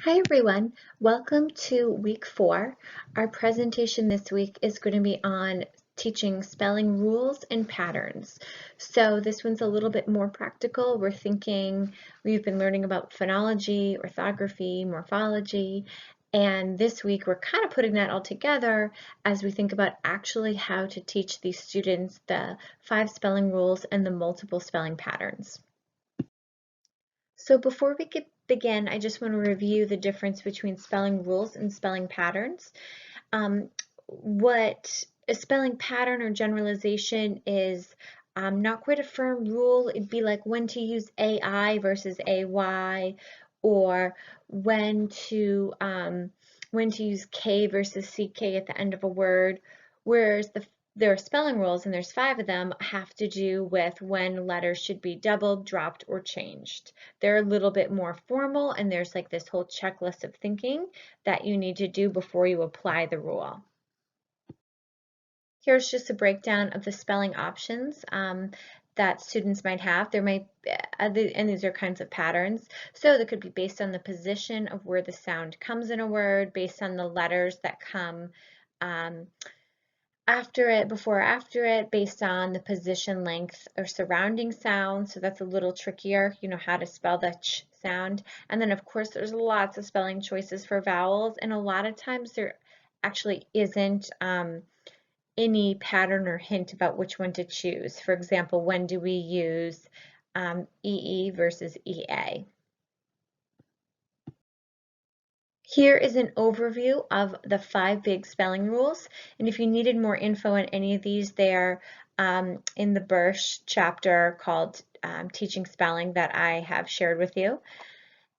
Hi everyone, welcome to week 4. Our presentation this week is going to be on teaching spelling rules and patterns. So this one's a little bit more practical. We've been learning about phonology, orthography, morphology, and this week we're kind of putting that all together as we think about actually how to teach these students the 5 spelling rules and the multiple spelling patterns. So before we begin, I just want to review the difference between spelling rules and spelling patterns. What a spelling pattern or generalization is not quite a firm rule. It'd be like when to use AI versus AY, or when to use K versus CK at the end of a word. Whereas there are spelling rules, and there's 5 of them, have to do with when letters should be doubled, dropped, or changed. They're a little bit more formal, and there's like this whole checklist of thinking that you need to do before you apply the rule. Here's just a breakdown of the spelling options that students might have. There might and these are kinds of patterns. So that could be based on the position of where the sound comes in a word, based on the letters that come after it, before or after it, based on the position, length, or surrounding sound. So that's a little trickier, how to spell the ch sound. And then of course there's lots of spelling choices for vowels, and a lot of times there actually isn't any pattern or hint about which one to choose. For example, when do we use EE versus EA? Here is an overview of the 5 big spelling rules, and if you needed more info on any of these, they're in the Bursch chapter called Teaching Spelling that I have shared with you.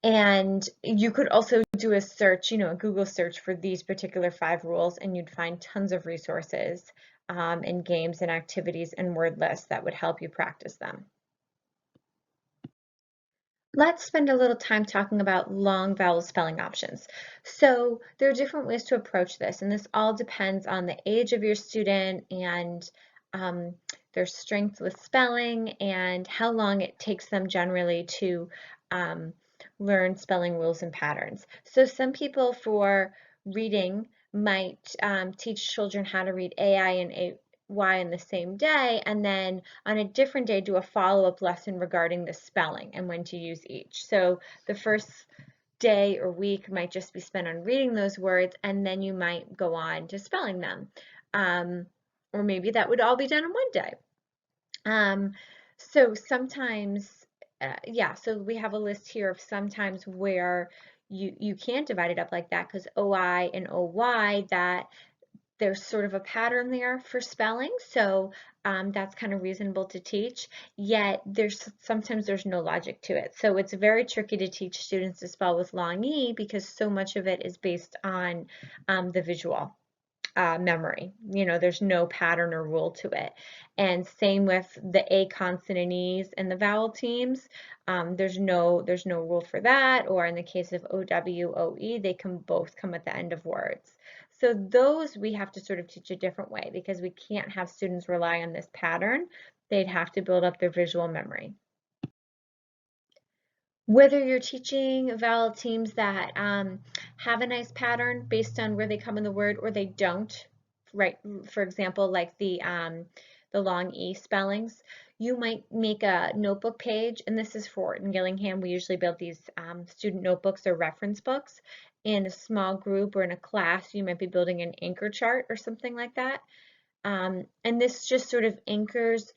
And you could also do a search, a Google search for these particular 5 rules, and you'd find tons of resources and games and activities and word lists that would help you practice them. Let's spend a little time talking about long vowel spelling options. So there are different ways to approach this, and this all depends on the age of your student and their strengths with spelling and how long it takes them generally to learn spelling rules and patterns. So some people for reading might teach children how to read AI and AY in the same day, and then on a different day do a follow-up lesson regarding the spelling and when to use each. So the first day or week might just be spent on reading those words, and then you might go on to spelling them. Or maybe that would all be done in one day. So sometimes, so we have a list here of sometimes where you can't divide it up like that, because OI and OY, that there's sort of a pattern there for spelling, so that's kind of reasonable to teach, yet sometimes there's no logic to it. So it's very tricky to teach students to spell with long E because so much of it is based on the visual memory. There's no pattern or rule to it. And same with the A consonant E's and the vowel teams. There's no rule for that. Or in the case of OW, OE, they can both come at the end of words. So those we have to sort of teach a different way because we can't have students rely on this pattern. They'd have to build up their visual memory. Whether you're teaching vowel teams that have a nice pattern based on where they come in the word or they don't, right? For example, like the long E spellings, you might make a notebook page, and this is for Orton-Gillingham. We usually build these student notebooks or reference books. In a small group or in a class, you might be building an anchor chart or something like that. And this just sort of anchors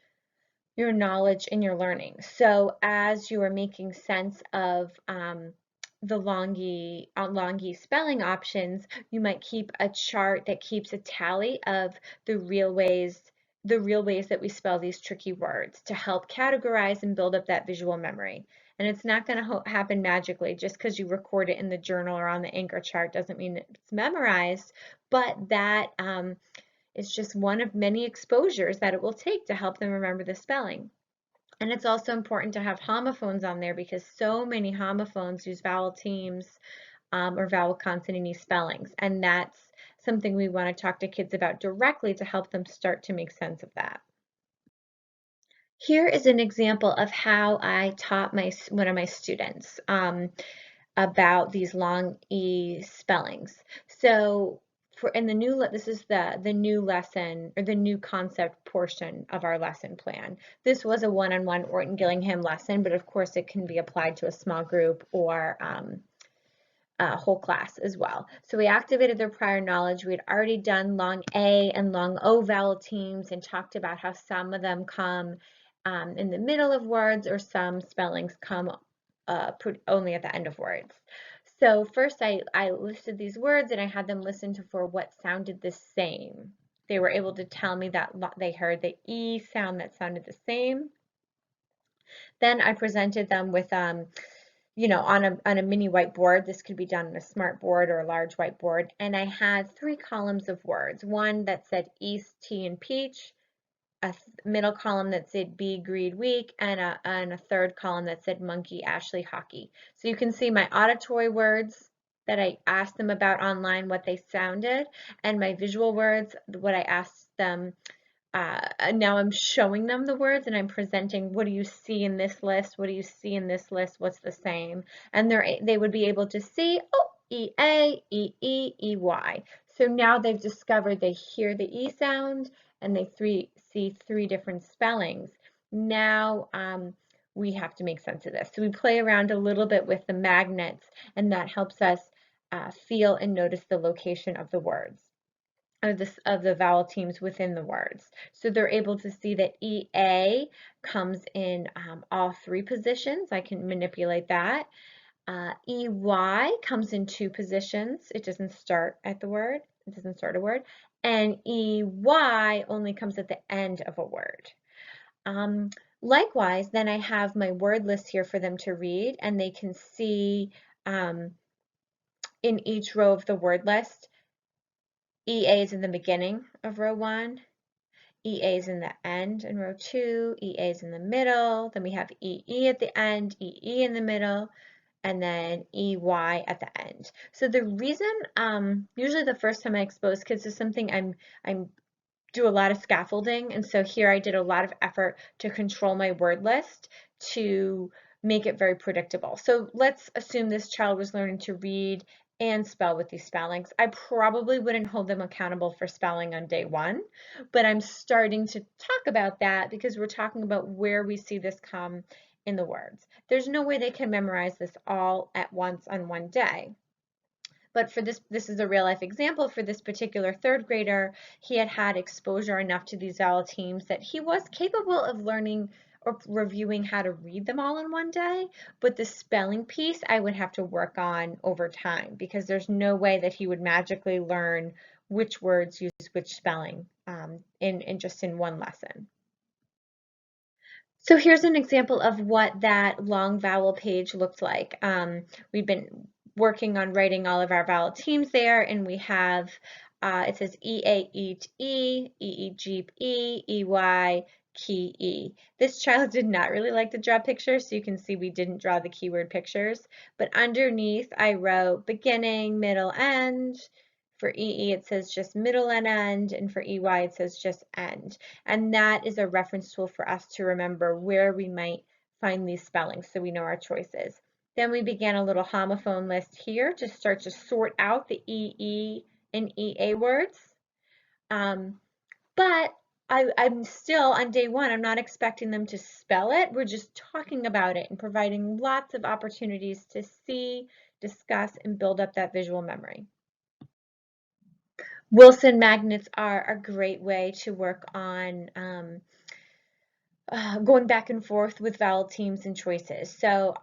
your knowledge and your learning. So as you are making sense of the longy spelling options, you might keep a chart that keeps a tally of the real ways that we spell these tricky words to help categorize and build up that visual memory. And it's not going to happen magically. Just because you record it in the journal or on the anchor chart doesn't mean that it's memorized, but that it's just one of many exposures that it will take to help them remember the spelling. And it's also important to have homophones on there because so many homophones use vowel teams or vowel consonant spellings. And that's something we want to talk to kids about directly to help them start to make sense of that. Here is an example of how I taught one of my students. about these long E spellings. So in the new, this is the new lesson or the new concept portion of our lesson plan. This was a one-on-one Orton-Gillingham lesson, but of course it can be applied to a small group or a whole class as well. So we activated their prior knowledge. We had already done long A and long O vowel teams and talked about how some of them come in the middle of words or some spellings come only at the end of words. So first I listed these words and I had them listen for what sounded the same. They were able to tell me that they heard the E sound that sounded the same. Then I presented them with you know, on a mini whiteboard. This could be done on a smart board or a large whiteboard. And I had 3 columns of words. One that said East, tea, and peach, a middle column that said bee, greed, week, and a third column that said monkey, Ashley, hockey. So you can see my auditory words that I asked them about online, what they sounded, and my visual words, what I asked them. Now I'm showing them the words and I'm presenting, what do you see in this list? What do you see in this list? What's the same? And they would be able to see, oh, E-A, E-E, E-Y. So now they've discovered they hear the E sound and they see 3 different spellings. Now we have to make sense of this. So we play around a little bit with the magnets and that helps us feel and notice the location of the words. Of the vowel teams within the words. So they're able to see that EA comes in all 3 positions. I can manipulate that. EY comes in 2 positions. It doesn't start at the word. It doesn't start a word. And EY only comes at the end of a word. Likewise, then I have my word list here for them to read, and they can see in each row of the word list, EA is in the beginning of row 1, EA is in the end in row 2, EA is in the middle, then we have EE at the end, EE in the middle, and then EY at the end. So the reason, usually the first time I expose kids to something, I'm do a lot of scaffolding, and so here I did a lot of effort to control my word list to make it very predictable. So let's assume this child was learning to read and spell with these spellings. I probably wouldn't hold them accountable for spelling on day 1, but I'm starting to talk about that because we're talking about where we see this come in the words. There's no way they can memorize this all at once on one day. But for this is a real life example for this particular 3rd grader. He had had exposure enough to these vowel teams that he was capable of learning or reviewing how to read them all in one day, but the spelling piece I would have to work on over time because there's no way that he would magically learn which words use which spelling in one lesson. So here's an example of what that long vowel page looked like. We've been working on writing all of our vowel teams there, and we have, it says E-A, eat, E, E-E, jeep, E, E-Y, key, E. This child did not really like to draw pictures, so you can see we didn't draw the keyword pictures, but underneath I wrote beginning, middle, end. For EE, it says just middle and end, and for EY, it says just end. And that is a reference tool for us to remember where we might find these spellings so we know our choices. Then we began a little homophone list here to start to sort out the EE and EA words. But I'm still, on day 1, I'm not expecting them to spell it. We're just talking about it and providing lots of opportunities to see, discuss, and build up that visual memory. Wilson magnets are a great way to work on going back and forth with vowel teams and choices. So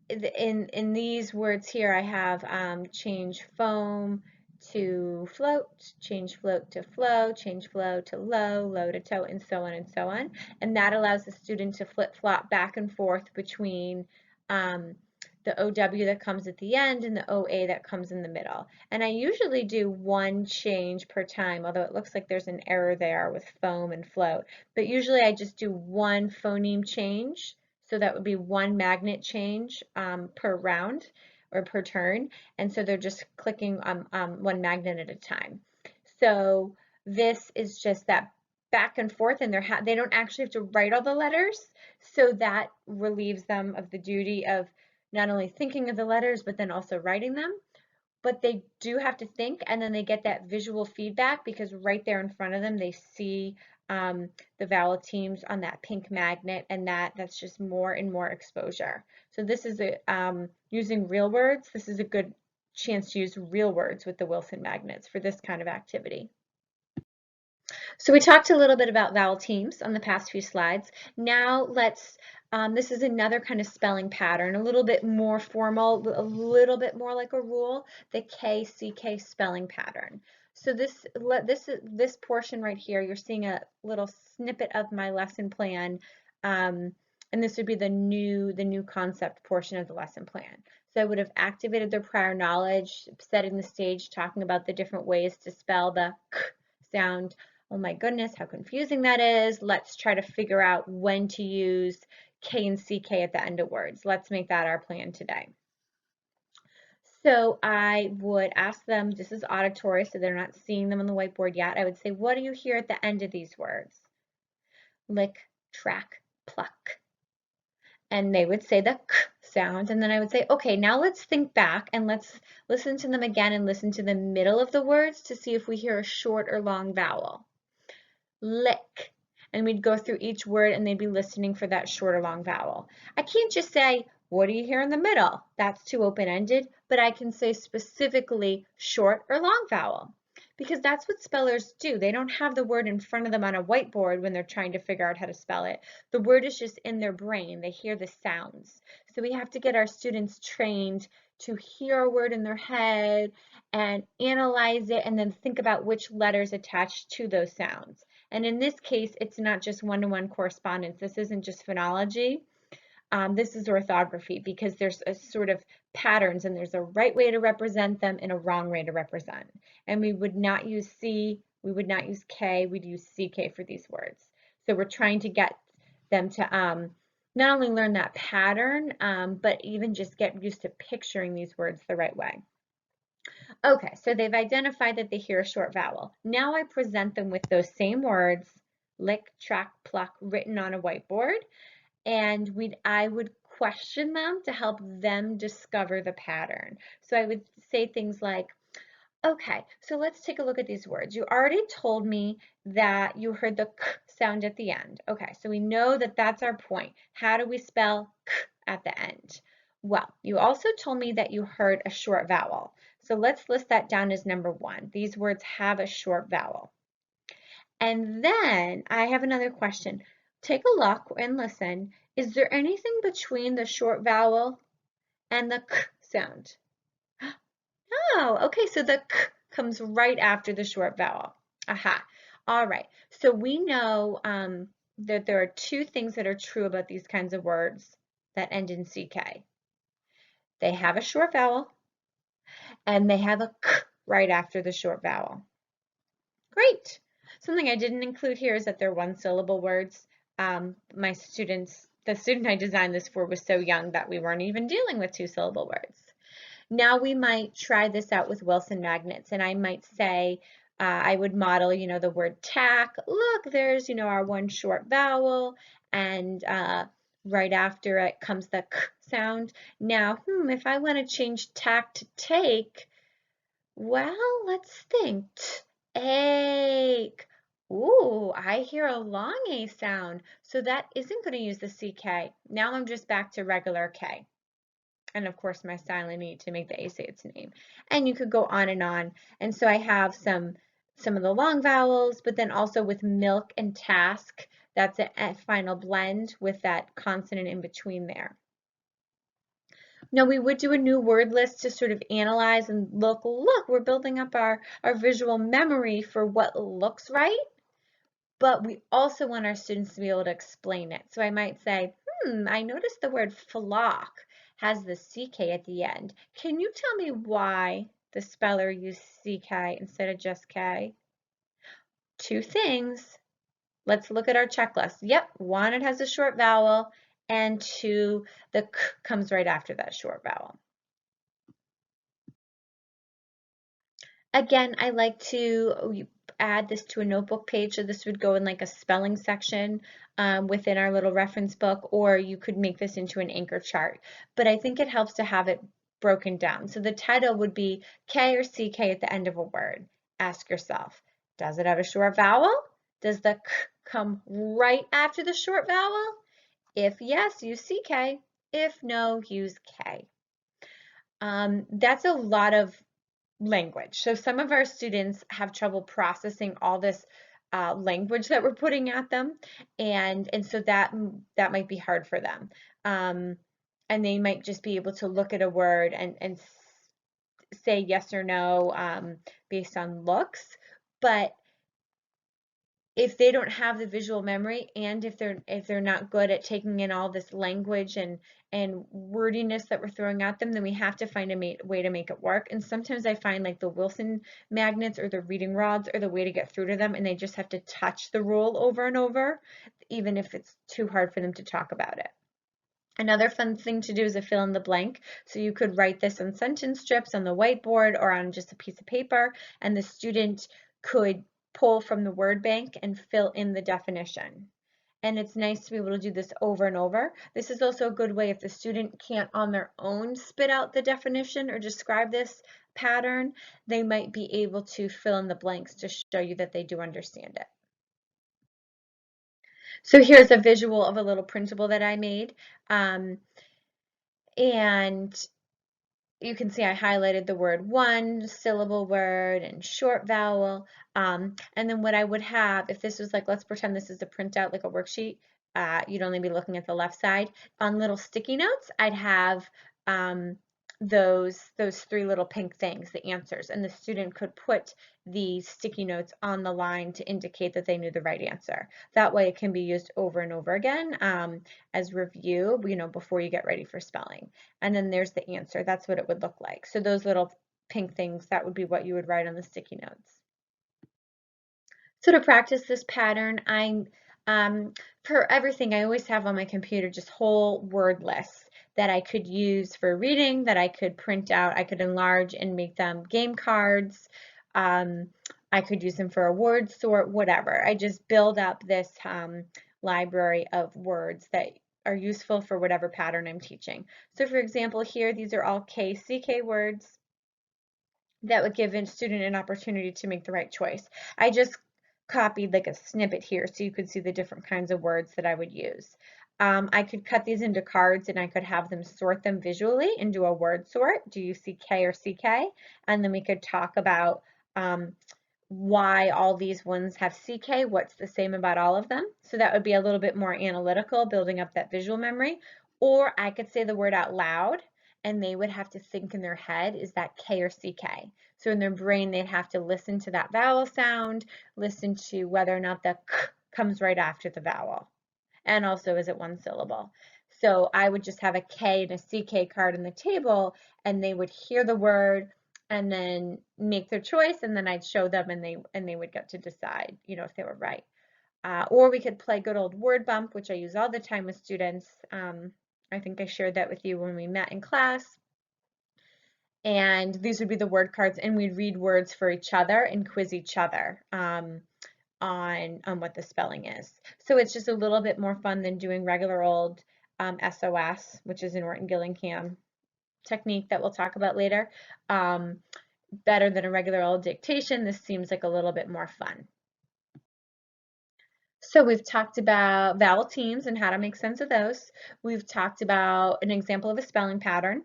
in these words here, I have change foam to float, change float to flow, change flow to low, low to toe, and so on and so on. And that allows the student to flip-flop back and forth between the OW that comes at the end and the OA that comes in the middle. And I usually do 1 change per time, although it looks like there's an error there with foam and float. But usually I just do 1 phoneme change, so that would be 1 magnet change per round or per turn. And so they're just clicking 1 magnet at a time. So this is just that back and forth, and they don't actually have to write all the letters, so that relieves them of the duty of not only thinking of the letters, but then also writing them. But they do have to think, and then they get that visual feedback because right there in front of them, they see the vowel teams on that pink magnet, and that's just more and more exposure. So this is using real words. This is a good chance to use real words with the Wilson magnets for this kind of activity. So we talked a little bit about vowel teams on the past few slides. Now this is another kind of spelling pattern, a little bit more formal, a little bit more like a rule, the KCK spelling pattern. So this portion right here, you're seeing a little snippet of my lesson plan, and this would be the new concept portion of the lesson plan. So I would have activated their prior knowledge, setting the stage, talking about the different ways to spell the k sound. Oh my goodness, how confusing that is. Let's try to figure out when to use K and CK at the end of words. Let's make that our plan today. So I would ask them, this is auditory, so they're not seeing them on the whiteboard yet. I would say, what do you hear at the end of these words? Lick, track, pluck. And they would say the k sound, and then I would say, okay, now let's think back and let's listen to them again and listen to the middle of the words to see if we hear a short or long vowel. Lick. And we'd go through each word and they'd be listening for that short or long vowel. I can't just say, what do you hear in the middle? That's too open-ended, but I can say specifically short or long vowel because that's what spellers do. They don't have the word in front of them on a whiteboard when they're trying to figure out how to spell it. The word is just in their brain. They hear the sounds. So we have to get our students trained to hear a word in their head and analyze it and then think about which letters attach to those sounds. And in this case, it's not just one-to-one correspondence. This isn't just phonology. This is orthography because there's a sort of patterns and there's a right way to represent them and a wrong way to represent. And we would not use C, we would not use K, we'd use CK for these words. So we're trying to get them to not only learn that pattern, but even just get used to picturing these words the right way. Okay, so they've identified that they hear a short vowel. Now I present them with those same words, lick, track, pluck, written on a whiteboard, and I would question them to help them discover the pattern. So I would say things like, okay, so let's take a look at these words. You already told me that you heard the k sound at the end. Okay, so we know that that's our point. How do we spell k at the end? Well, you also told me that you heard a short vowel. So let's list that down as number one. These words have a short vowel. And then I have another question. Take a look and listen. Is there anything between the short vowel and the k sound? Oh, okay, so the k comes right after the short vowel. Aha. All right, so we know that there are two things that are true about these kinds of words that end in CK. They have a short vowel, and they have a k right after the short vowel. Great. Something I didn't include here is that they're one-syllable words. The student I designed this for was so young that we weren't even dealing with two-syllable words. Now we might try this out with Wilson magnets, and I might say, I would model, the word tack. Look, there's, our one short vowel, and right after it comes the k sound. Now, if I want to change tack to take, well, let's think. Ache. Ooh, I hear a long A sound, so that isn't going to use the CK. Now I'm just back to regular K. And of course, my silent E to make the A say its name. And you could go on. And so I have some of the long vowels, but then also with milk and task, that's a final blend with that consonant in between there. Now we would do a new word list to sort of analyze and look, we're building up our visual memory for what looks right, but we also want our students to be able to explain it. So I might say, I noticed the word flock has the CK at the end. Can you tell me why the speller used CK instead of just K? Two things. Let's look at our checklist. Yep, one, it has a short vowel, and two, the k comes right after that short vowel. Again, I like to add this to a notebook page, so this would go in like a spelling section within our little reference book, or you could make this into an anchor chart. But I think it helps to have it broken down. So the title would be K or CK at the end of a word. Ask yourself, does it have a short vowel? Does the K come right after the short vowel? If yes, use CK. If no, use K. That's a lot of language. So some of our students have trouble processing all this language that we're putting at them, and so that might be hard for them. And they might just be able to look at a word and say yes or no based on looks. But if they don't have the visual memory, and if they're not good at taking in all this language and wordiness that we're throwing at them, then we have to find a way to make it work. And sometimes I find like the Wilson magnets or the reading rods are the way to get through to them, and they just have to touch the rule over and over, even if it's too hard for them to talk about it. Another fun thing to do is a fill in the blank. So you could write this on sentence strips on the whiteboard or on just a piece of paper, and the student could pull from the word bank and fill in the definition. And it's nice to be able to do this over and over. This is also a good way if the student can't on their own spit out the definition or describe this pattern, they might be able to fill in the blanks to show you that they do understand it. So here's a visual of a little printable that I made. And you can see I highlighted the word one syllable word and short vowel. And then what I would have, if this was like, let's pretend this is a printout, like a worksheet, you'd only be looking at the left side. On little sticky notes, I'd have those three little pink things, the answers, and the student could put the sticky notes on the line to indicate that they knew the right answer. That way it can be used over and over again as review, before you get ready for spelling. And then there's the answer. That's what it would look like. So those little pink things, that would be what you would write on the sticky notes. So to practice this pattern, for everything, I always have on my computer just whole word lists that I could use for reading, that I could print out, I could enlarge and make them game cards. I could use them for a word sort, whatever. I just build up this library of words that are useful for whatever pattern I'm teaching. So for example, here, these are all KCK words that would give a student an opportunity to make the right choice. I just copied like a snippet here so you could see the different kinds of words that I would use. I could cut these into cards and I could have them sort them visually and do a word sort. Do you see K or CK? And then we could talk about why all these ones have CK, what's the same about all of them. So that would be a little bit more analytical, building up that visual memory. Or I could say the word out loud and they would have to think in their head, is that K or CK? So in their brain, they'd have to listen to that vowel sound, listen to whether or not the K comes right after the vowel. And also, is it one syllable? So I would just have a K and a CK card on the table, and they would hear the word and then make their choice, and then I'd show them, and they would get to decide, if they were right. Or we could play good old word bump, which I use all the time with students. I think I shared that with you when we met in class. And these would be the word cards, and we'd read words for each other and quiz each other on what the spelling is. So it's just a little bit more fun than doing regular old SOS, which is an Orton-Gillingham technique that we'll talk about later. Better than a regular old dictation. This seems like a little bit more fun. So we've talked about vowel teams and how to make sense of those. We've talked about an example of a spelling pattern.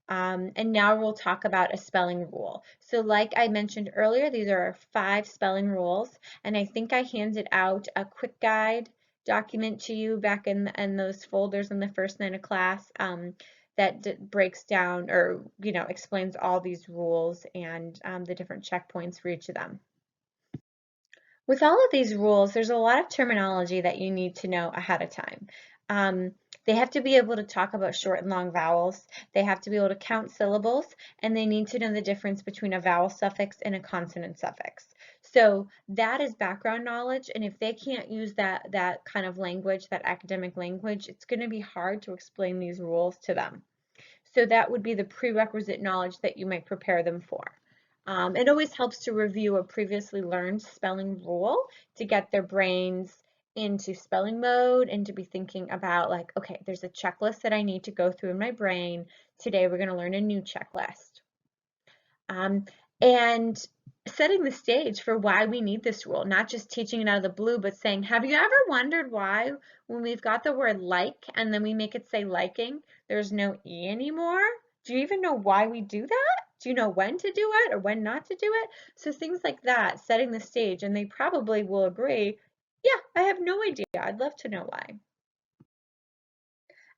And now we'll talk about a spelling rule. So like I mentioned earlier, these are 5 spelling rules, and I think I handed out a quick guide document to you back in those folders in the first night of class that breaks down or explains all these rules and the different checkpoints for each of them. With all of these rules, there's a lot of terminology that you need to know ahead of time. They have to be able to talk about short and long vowels. They have to be able to count syllables, and they need to know the difference between a vowel suffix and a consonant suffix. So that is background knowledge, and if they can't use that kind of language, that academic language, it's going to be hard to explain these rules to them. So that would be the prerequisite knowledge that you might prepare them for. It always helps to review a previously learned spelling rule to get their brains into spelling mode and to be thinking about like, okay, there's a checklist that I need to go through in my brain. Today we're going to learn a new checklist. And setting the stage for why we need this rule, not just teaching it out of the blue, but saying, have you ever wondered why when we've got the word like and then we make it say liking, there's no E anymore? Do you even know why we do that? Do you know when to do it or when not to do it? So things like that, setting the stage, and they probably will agree, yeah, I have no idea. I'd love to know why.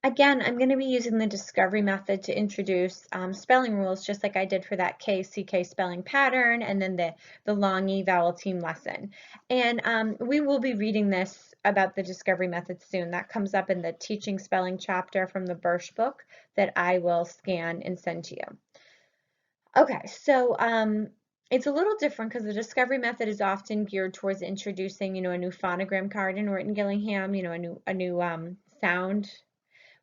Again, I'm going to be using the discovery method to introduce spelling rules, just like I did for that KCK spelling pattern and then the long E vowel team lesson. And we will be reading this about the discovery method soon. That comes up in the teaching spelling chapter from the Birch book that I will scan and send to you. Okay, so it's a little different because the discovery method is often geared towards introducing, a new phonogram card in Orton-Gillingham, a new sound.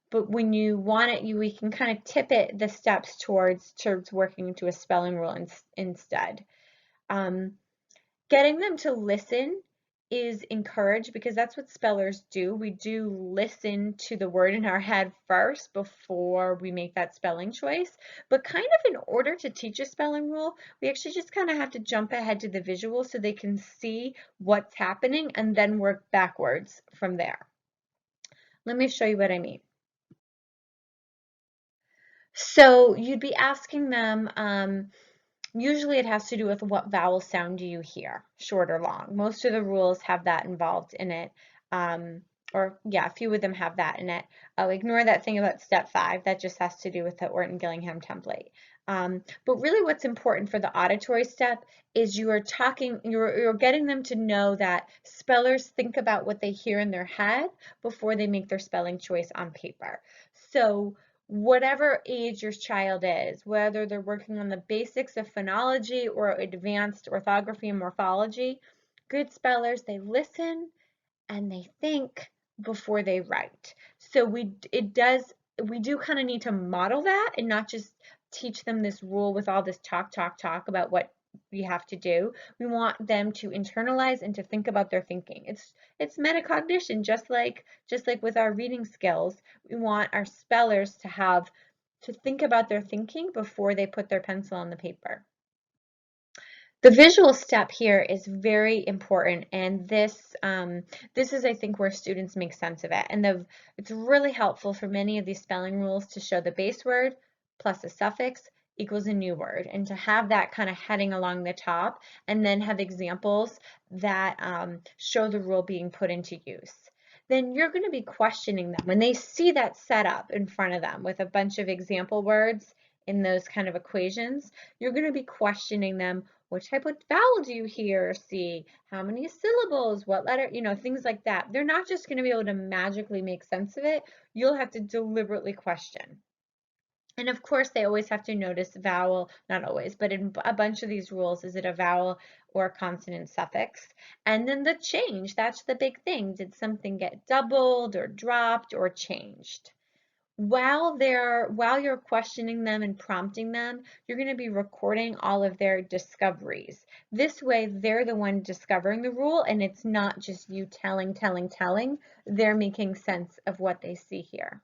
But when you want it, we can kind of tip it the steps towards working into a spelling rule instead. Getting them to listen is encouraged because that's what spellers do. We do listen to the word in our head first before we make that spelling choice. But kind of in order to teach a spelling rule, we actually just kind of have to jump ahead to the visual so they can see what's happening and then work backwards from there. Let me show you what I mean. So you'd be asking them, usually it has to do with what vowel sound do you hear, short or long. Most of the rules have that involved in it. Or yeah, a few of them have that in it. Ignore that thing about step 5. That just has to do with the Orton-Gillingham template. But really what's important for the auditory step is you're getting them to know that spellers think about what they hear in their head before they make their spelling choice on paper. So whatever age your child is, whether they're working on the basics of phonology or advanced orthography and morphology, good spellers, they listen and they think before they write. So we do kind of need to model that and not just teach them this rule with all this talk about what we have to do. We want them to internalize and to think about their thinking. It's metacognition, just like with our reading skills. We want our spellers to think about their thinking before they put their pencil on the paper. The visual step here is very important, and this is, I think, where students make sense of it. And it's really helpful for many of these spelling rules to show the base word plus a suffix equals a new word, and to have that kind of heading along the top, and then have examples that show the rule being put into use. Then you're going to be questioning them when they see that setup in front of them with a bunch of example words in those kind of equations. You're going to be questioning them. What type of vowel do you hear or see? How many syllables? What letter? Things like that. They're not just going to be able to magically make sense of it. You'll have to deliberately question. And of course, they always have to notice vowel, not always, but in a bunch of these rules, is it a vowel or a consonant suffix? And then the change, that's the big thing. Did something get doubled or dropped or changed? While you're questioning them and prompting them, you're going to be recording all of their discoveries. This way, they're the one discovering the rule, and it's not just you telling. They're making sense of what they see here.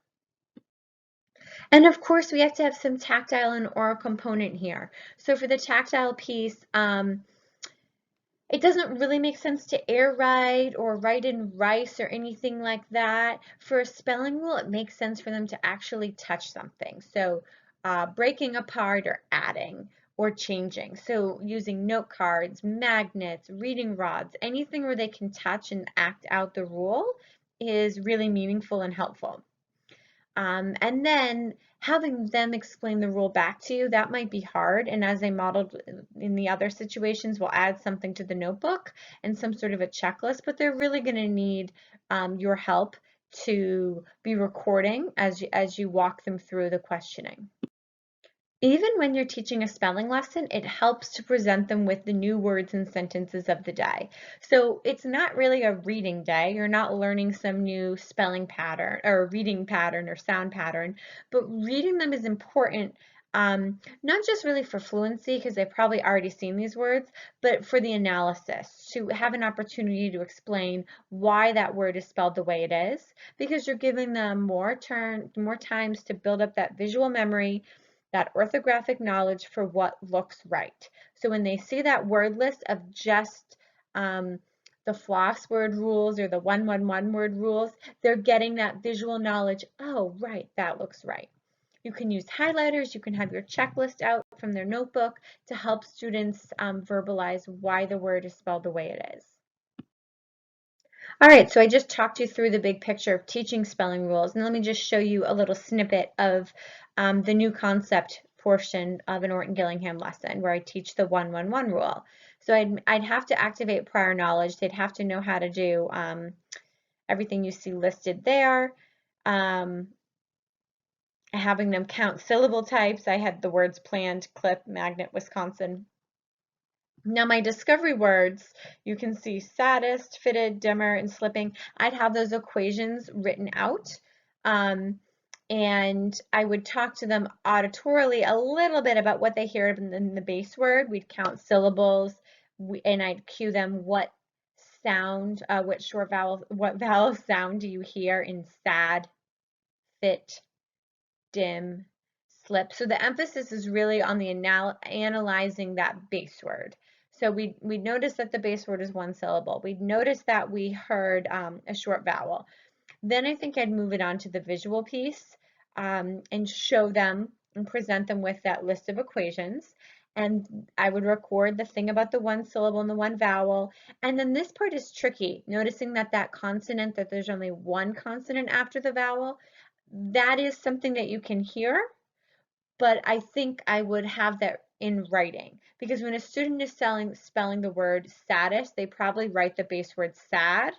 And of course, we have to have some tactile and oral component here. So for the tactile piece, it doesn't really make sense to air write or write in rice or anything like that. For a spelling rule, it makes sense for them to actually touch something. So breaking apart or adding or changing. So using note cards, magnets, reading rods, anything where they can touch and act out the rule is really meaningful and helpful. And then having them explain the rule back to you, that might be hard. And as I modeled in the other situations, we'll add something to the notebook and some sort of a checklist, but they're really going to need your help to be recording as you walk them through the questioning. Even when you're teaching a spelling lesson, it helps to present them with the new words and sentences of the day. So it's not really a reading day. You're not learning some new spelling pattern or reading pattern or sound pattern, but reading them is important not just really for fluency, because they've probably already seen these words, but for the analysis, to have an opportunity to explain why that word is spelled the way it is, because you're giving them more times to build up that visual memory, that orthographic knowledge for what looks right. So when they see that word list of just the floss word rules or the 111 word rules, they're getting that visual knowledge. Oh, right, that looks right. You can use highlighters. You can have your checklist out from their notebook to help students verbalize why the word is spelled the way it is. All right, so I just talked you through the big picture of teaching spelling rules, and let me just show you a little snippet of the new concept portion of an Orton-Gillingham lesson where I teach the 111 rule. So I'd have to activate prior knowledge. They'd have to know how to do everything you see listed there. Having them count syllable types. I had the words planned, clip, magnet, Wisconsin. Now my discovery words, you can see saddest, fitted, dimmer, and slipping. I'd have those equations written out. And I would talk to them auditorily a little bit about what they hear in the base word. We'd count syllables, and I'd cue them what sound, what vowel sound do you hear in sad, fit, dim, slip. So the emphasis is really on the analyzing that base word. So we'd notice that the base word is one syllable. We'd notice that we heard a short vowel. Then I think I'd move it on to the visual piece and show them and present them with that list of equations. And I would record the thing about the one syllable and the one vowel. And then this part is tricky, noticing that that consonant, that there's only one consonant after the vowel. That is something that you can hear, but I think I would have that in writing, because when a student is spelling the word saddest, they probably write the base word sad,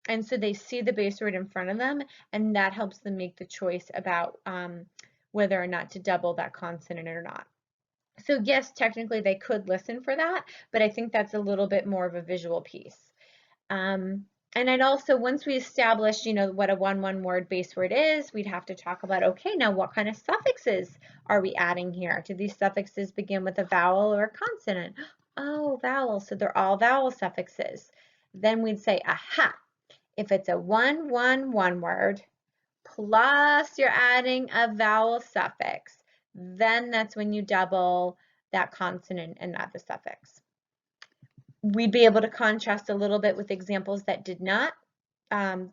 and so they see the base word in front of them, and that helps them make the choice about whether or not to double that consonant or not. So yes, technically they could listen for that, but I think that's a little bit more of a visual piece. And I'd also, once we established, what a one word base word is, we'd have to talk about, okay, now what kind of suffixes are we adding here? Do these suffixes begin with a vowel or a consonant? Oh, vowel, so they're all vowel suffixes. Then we'd say, aha, if it's a one word, plus you're adding a vowel suffix, then that's when you double that consonant and add the suffix. We'd be able to contrast a little bit with examples that did not, they're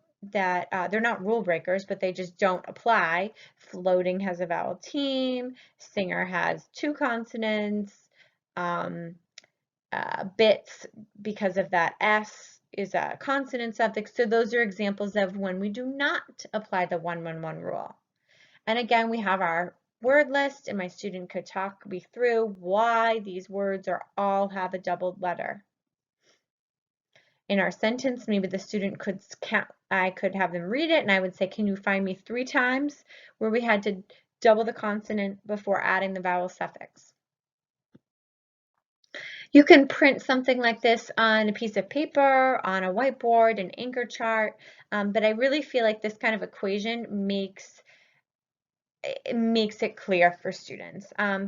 not rule breakers, but they just don't apply. Floating has a vowel team, singer has two consonants, bits, because of that S, is a consonant suffix. So those are examples of when we do not apply the 111 rule. And again, we have our word list, and my student could talk me through why these words all have a doubled letter. In our sentence, maybe the student could count, I could have them read it, and I would say, can you find me 3 times where we had to double the consonant before adding the vowel suffix? You can print something like this on a piece of paper, on a whiteboard, an anchor chart, but I really feel like this kind of equation makes it clear for students.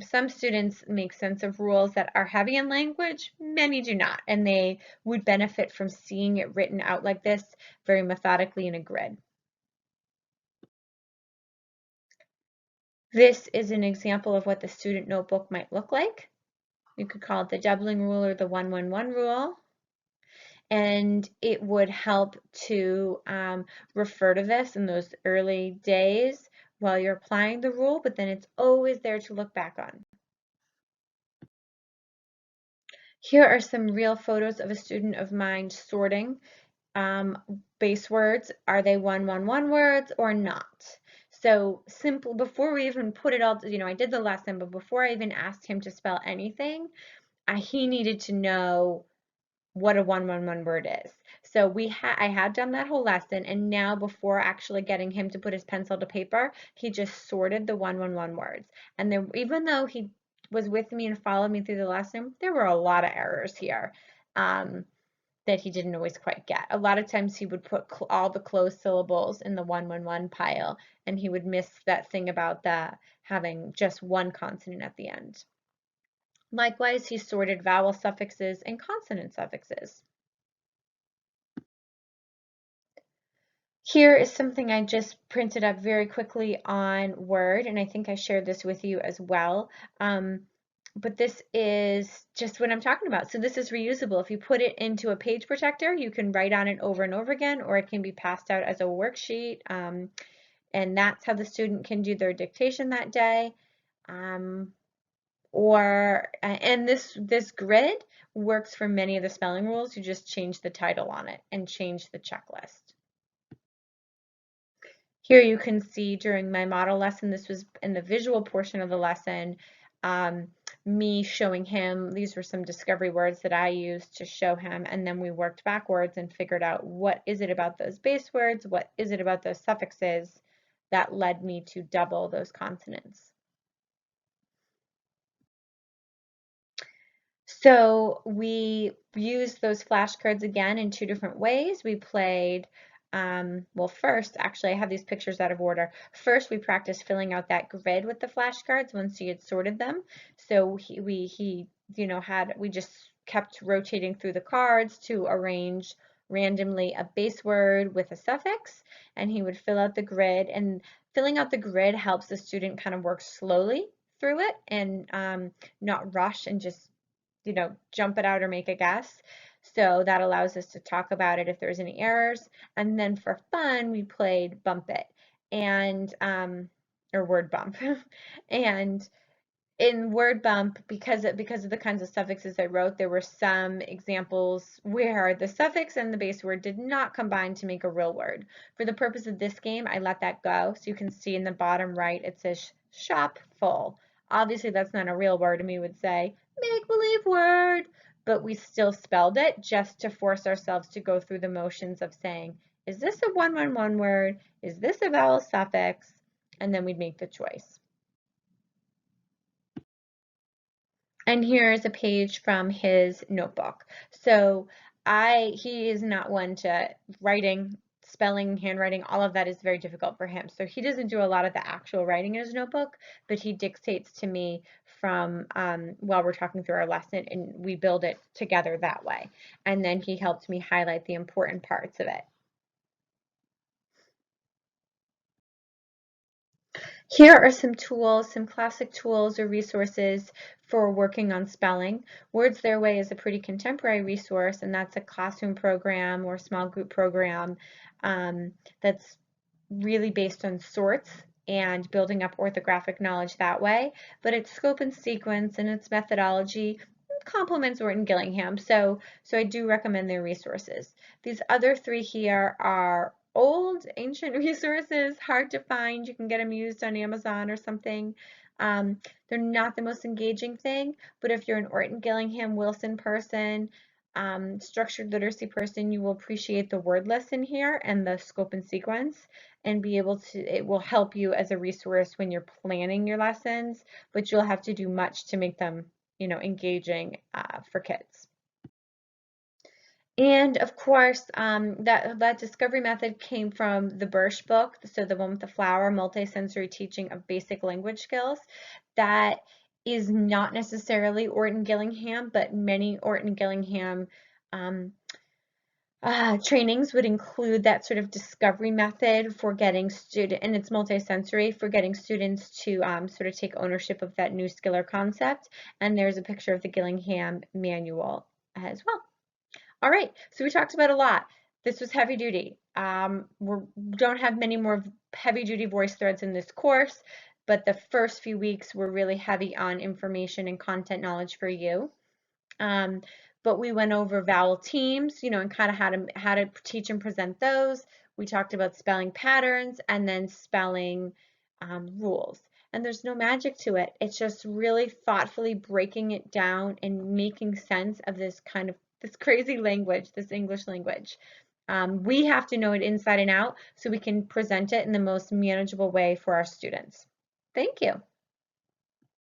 Some students make sense of rules that are heavy in language, many do not, and they would benefit from seeing it written out like this very methodically in a grid. This is an example of what the student notebook might look like. You could call it the doubling rule or the 111 rule. And it would help to refer to this in those early days while you're applying the rule, but then it's always there to look back on. Here are some real photos of a student of mine sorting base words. Are they 111 words or not? So simple, before we even put it all, I did the lesson, but before I even asked him to spell anything, he needed to know what a 111 word is. So I had done that whole lesson, and now before actually getting him to put his pencil to paper, he just sorted the 111 words. And then, even though he was with me and followed me through the lesson, there were a lot of errors here. that he didn't always quite get. A lot of times he would put all the closed syllables in the 111 pile, and he would miss that thing about the having just one consonant at the end. Likewise, he sorted vowel suffixes and consonant suffixes. Here is something I just printed up very quickly on Word, and I think I shared this with you as well. But this is just what I'm talking about. So this is reusable. If you put it into a page protector, you can write on it over and over again, or it can be passed out as a worksheet. And that's how the student can do their dictation that day. And this grid works for many of the spelling rules. You just change the title on it and change the checklist. Here you can see during my model lesson, this was in the visual portion of the lesson, me showing him, these were some discovery words that I used to show him, and then we worked backwards and figured out what is it about those base words, what is it about those suffixes that led me to double those consonants. So we used those flashcards again in two different ways. We played, well, first, actually, I have these pictures out of order. First, we practiced filling out that grid with the flashcards once he had sorted them. So we just kept rotating through the cards to arrange randomly a base word with a suffix, and he would fill out the grid. And filling out the grid helps the student kind of work slowly through it and not rush and just jump it out or make a guess. So that allows us to talk about it if there's any errors. And then for fun, we played Bump It and or Word Bump. And in Word Bump, because of the kinds of suffixes I wrote, there were some examples where the suffix and the base word did not combine to make a real word. For the purpose of this game, I let that go. So you can see in the bottom right, it says shop full. Obviously, that's not a real word, and we would say make-believe word, but we still spelled it just to force ourselves to go through the motions of saying, is this a 111 word? Is this a vowel suffix? And then we'd make the choice. And here is a page from his notebook. So he is not one to writing, spelling, handwriting, all of that is very difficult for him. So he doesn't do a lot of the actual writing in his notebook, but he dictates to me from while we're talking through our lesson, and we build it together that way. And then he helped me highlight the important parts of it. Here are some tools, some classic tools or resources for working on spelling. Words Their Way is a pretty contemporary resource, and that's a classroom program or small group program that's really based on sorts and building up orthographic knowledge that way. But its scope and sequence and its methodology complements Orton-Gillingham, so I do recommend their resources. These other three here are old, ancient resources, hard to find. You can get them used on Amazon or something. They're not the most engaging thing, but if you're an Orton-Gillingham Wilson person, structured literacy person, you will appreciate the word list in here and the scope and sequence and be able to, it will help you as a resource when you're planning your lessons, but you'll have to do much to make them engaging for kids. And of course, that discovery method came from the Birch book, so the one with the flower, Multisensory Teaching of Basic Language Skills. That is not necessarily Orton-Gillingham, but many Orton-Gillingham trainings would include that sort of discovery method for getting and it's multisensory, for getting students to sort of take ownership of that new skill or concept. And there's a picture of the Gillingham manual as well. All right, so we talked about a lot. This was heavy duty. We don't have many more heavy duty voice threads in this course, but the first few weeks were really heavy on information and content knowledge for you. But we went over vowel teams, and kind of how to teach and present those. We talked about spelling patterns and then spelling rules. And there's no magic to it. It's just really thoughtfully breaking it down and making sense of this crazy language, this English language. We have to know it inside and out so we can present it in the most manageable way for our students. Thank you.